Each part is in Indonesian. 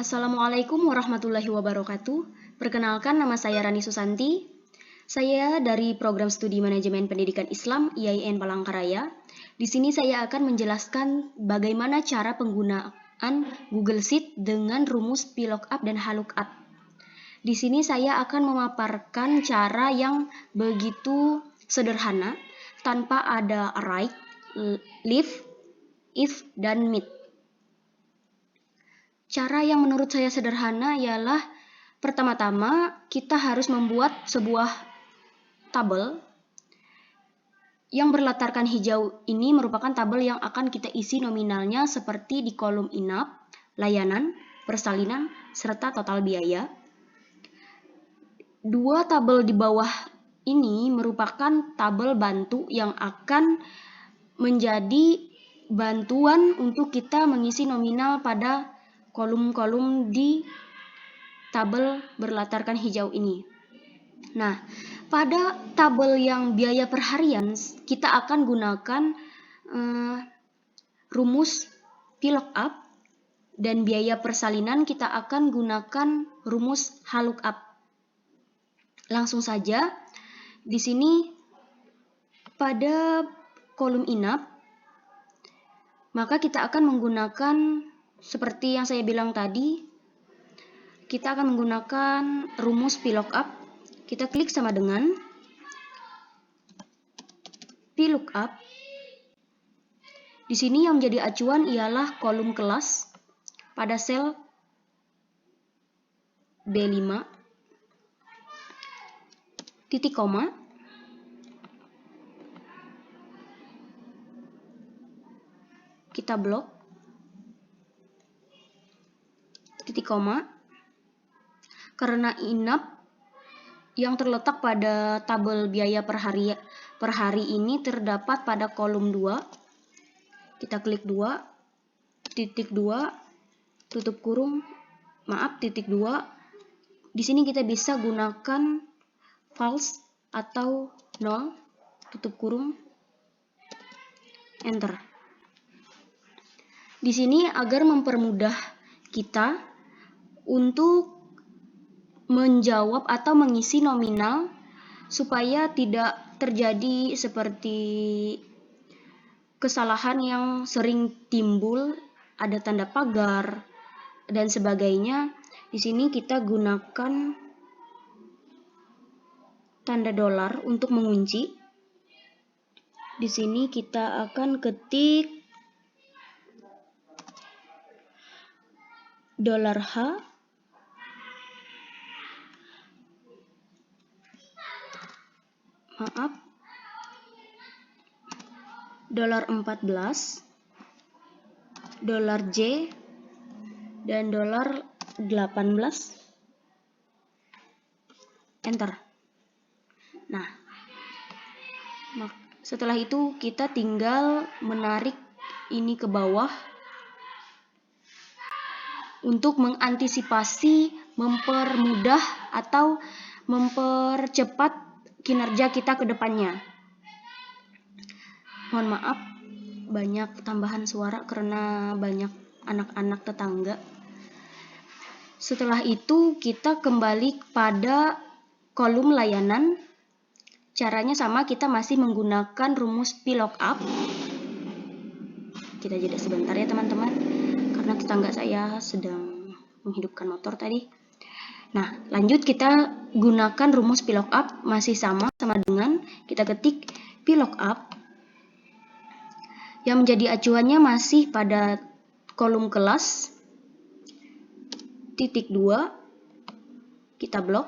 Assalamualaikum warahmatullahi wabarakatuh. Perkenalkan, nama saya Rani Susanti. Saya dari Program Studi Manajemen Pendidikan Islam IAIN Palangkaraya. Di sini saya akan menjelaskan bagaimana cara penggunaan Google Sheet dengan rumus VLOOKUP dan HLOOKUP. Di sini saya akan memaparkan cara yang begitu sederhana tanpa ada right, leave, if, dan meet. Cara yang menurut saya sederhana ialah pertama-tama kita harus membuat sebuah tabel yang berlatarkan hijau. Ini merupakan tabel yang akan kita isi nominalnya seperti di kolom INAP, layanan, persalinan, serta total biaya. Dua tabel di bawah ini merupakan tabel bantu yang akan menjadi bantuan untuk kita mengisi nominal pada kolom-kolom di tabel berlatarkan hijau ini. Nah, pada tabel yang biaya per harian, kita akan gunakan rumus VLOOKUP, dan biaya persalinan kita akan gunakan rumus HLOOKUP. Langsung saja, di sini pada kolom INAP, maka kita akan menggunakan seperti yang saya bilang tadi, kita akan menggunakan rumus VLOOKUP. Kita klik sama dengan VLOOKUP. Di sini yang menjadi acuan ialah kolom kelas pada sel B5, titik koma, kita blok, titik koma, karena INAP yang terletak pada tabel biaya per hari ini terdapat pada kolom 2. Kita klik 2, titik 2, tutup kurung, titik 2. Di sini kita bisa gunakan false atau 0, tutup kurung, enter. Di sini agar mempermudah kita untuk menjawab atau mengisi nominal supaya tidak terjadi seperti kesalahan yang sering timbul, ada tanda pagar dan sebagainya. Di sini kita gunakan tanda dolar untuk mengunci. Di sini kita akan ketik $H $14, $J, dan $18, enter. Nah, setelah itu kita tinggal menarik ini ke bawah untuk mengantisipasi, mempermudah atau mempercepat kinerja kita ke depannya. Mohon maaf, banyak tambahan suara karena banyak anak-anak tetangga. Setelah itu kita kembali pada kolom layanan. Caranya sama, kita masih menggunakan rumus VLOOKUP. Kita jeda sebentar ya teman-teman, karena tetangga saya sedang menghidupkan motor tadi. Nah, lanjut kita gunakan rumus VLOOKUP, masih sama dengan kita ketik VLOOKUP. Yang menjadi acuannya masih pada kolom kelas, titik 2, kita blok,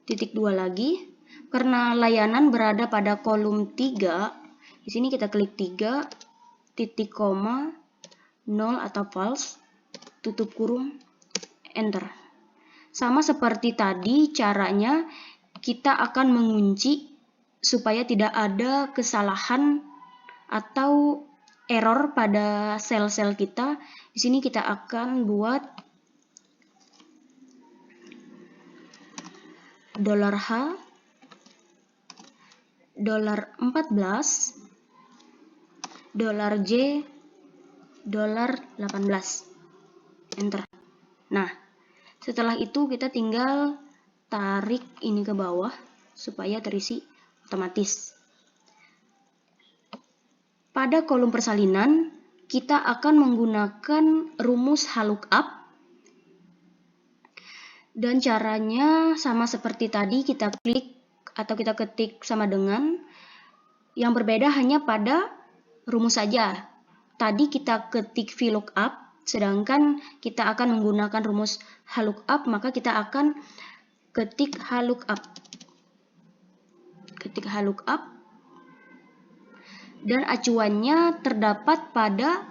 titik 2 lagi, karena layanan berada pada kolom 3, di sini kita klik 3, titik koma, 0 atau false, tutup kurung, enter. Sama seperti tadi, caranya kita akan mengunci supaya tidak ada kesalahan atau error pada sel-sel kita. Di sini kita akan buat $H, $14, $J, $18. enter. Nah, setelah itu kita tinggal tarik ini ke bawah supaya terisi otomatis. Pada kolom persalinan, kita akan menggunakan rumus HLOOKUP. Dan caranya sama seperti tadi, kita klik atau kita ketik sama dengan. Yang berbeda hanya pada rumus saja. Tadi kita ketik VLOOKUP, sedangkan kita akan menggunakan rumus HLOOKUP, maka kita akan ketik HLOOKUP. Ketik HLOOKUP. Dan acuannya terdapat pada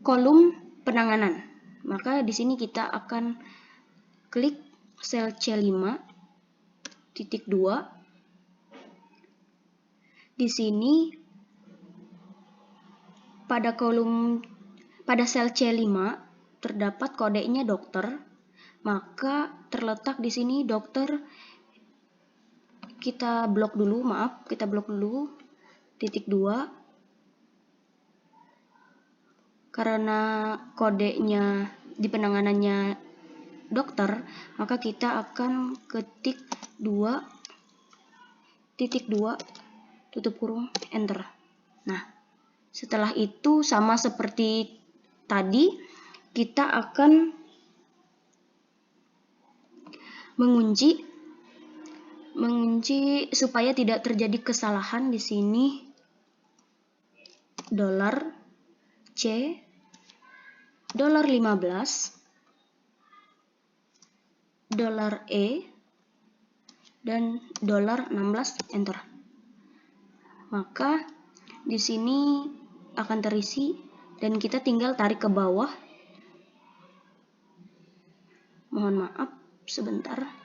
kolom penanganan. Maka di sini kita akan klik sel C5 titik 2. Di sini pada sel C5 terdapat kodenya dokter. Maka terletak di sini dokter. Kita blok dulu, titik 2. Karena kodenya di penanganannya dokter, maka kita akan ketik 2.2 tutup kurung enter. Nah, setelah itu sama seperti tadi, kita akan mengunci supaya tidak terjadi kesalahan. Di sini $C $15 $E dan $16 enter. Maka di sini akan terisi dan kita tinggal tarik ke bawah. Mohon maaf sebentar.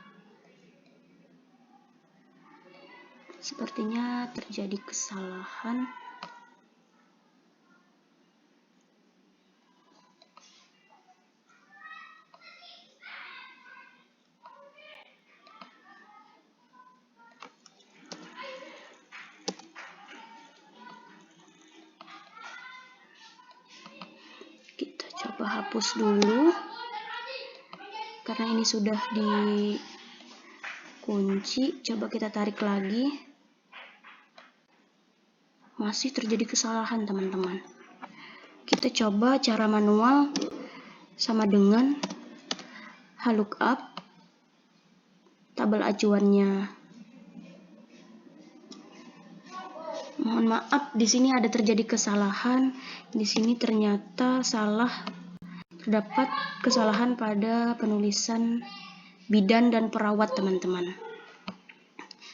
Sepertinya terjadi kesalahan. Kita coba hapus dulu. Karena ini sudah dikunci, coba kita tarik lagi. Masih terjadi kesalahan, teman-teman. Kita coba cara manual sama dengan HLOOKUP. Tabel acuannya. Mohon maaf, di sini ada terjadi kesalahan. Di sini ternyata terdapat kesalahan pada penulisan bidan dan perawat, teman-teman.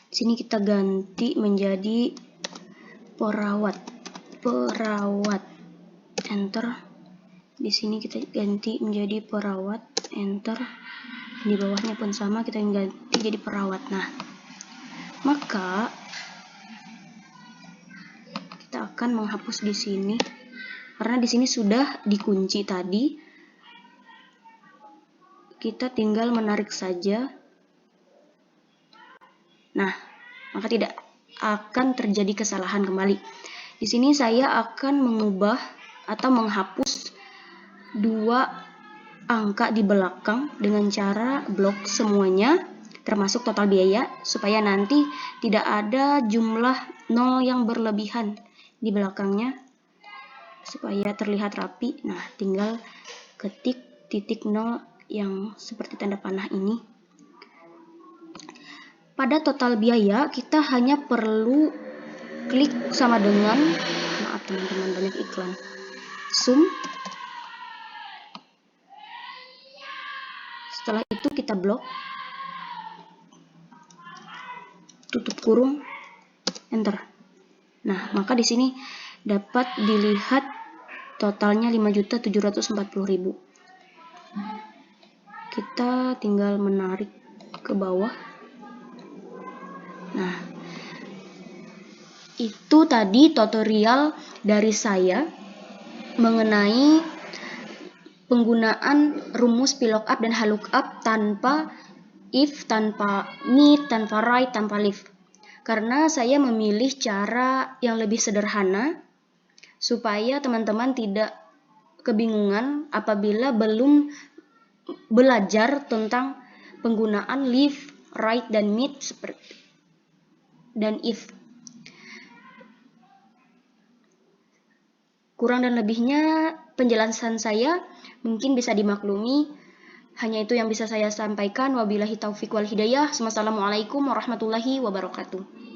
Di sini kita ganti menjadi perawat, enter. Di sini kita ganti menjadi perawat, enter. Di bawahnya pun sama, kita ganti jadi perawat. Nah, maka kita akan menghapus di sini karena di sini sudah dikunci tadi. Kita tinggal menarik saja. Nah, maka tidak akan terjadi kesalahan kembali. Di sini saya akan mengubah atau menghapus 2 angka di belakang dengan cara blok semuanya termasuk total biaya supaya nanti tidak ada jumlah 0 yang berlebihan di belakangnya supaya terlihat rapi. Nah, tinggal ketik titik 0 yang seperti tanda panah ini. Pada total biaya kita hanya perlu klik sama dengan, maaf teman-teman banyak iklan, sum. Setelah itu kita blok, tutup kurung, enter. Nah, maka di sini dapat dilihat totalnya 5.740.000. Kita tinggal menarik ke bawah. Nah, itu tadi tutorial dari saya mengenai penggunaan rumus VLOOKUP dan HLOOKUP tanpa if, tanpa need, tanpa write, tanpa leave. Karena saya memilih cara yang lebih sederhana supaya teman-teman tidak kebingungan apabila belum belajar tentang penggunaan live, right, dan meet dan if. Kurang dan lebihnya penjelasan saya mungkin bisa dimaklumi. Hanya itu yang bisa saya sampaikan. Wabillahi taufiq wal hidayah. Wassalamualaikum warahmatullahi wabarakatuh.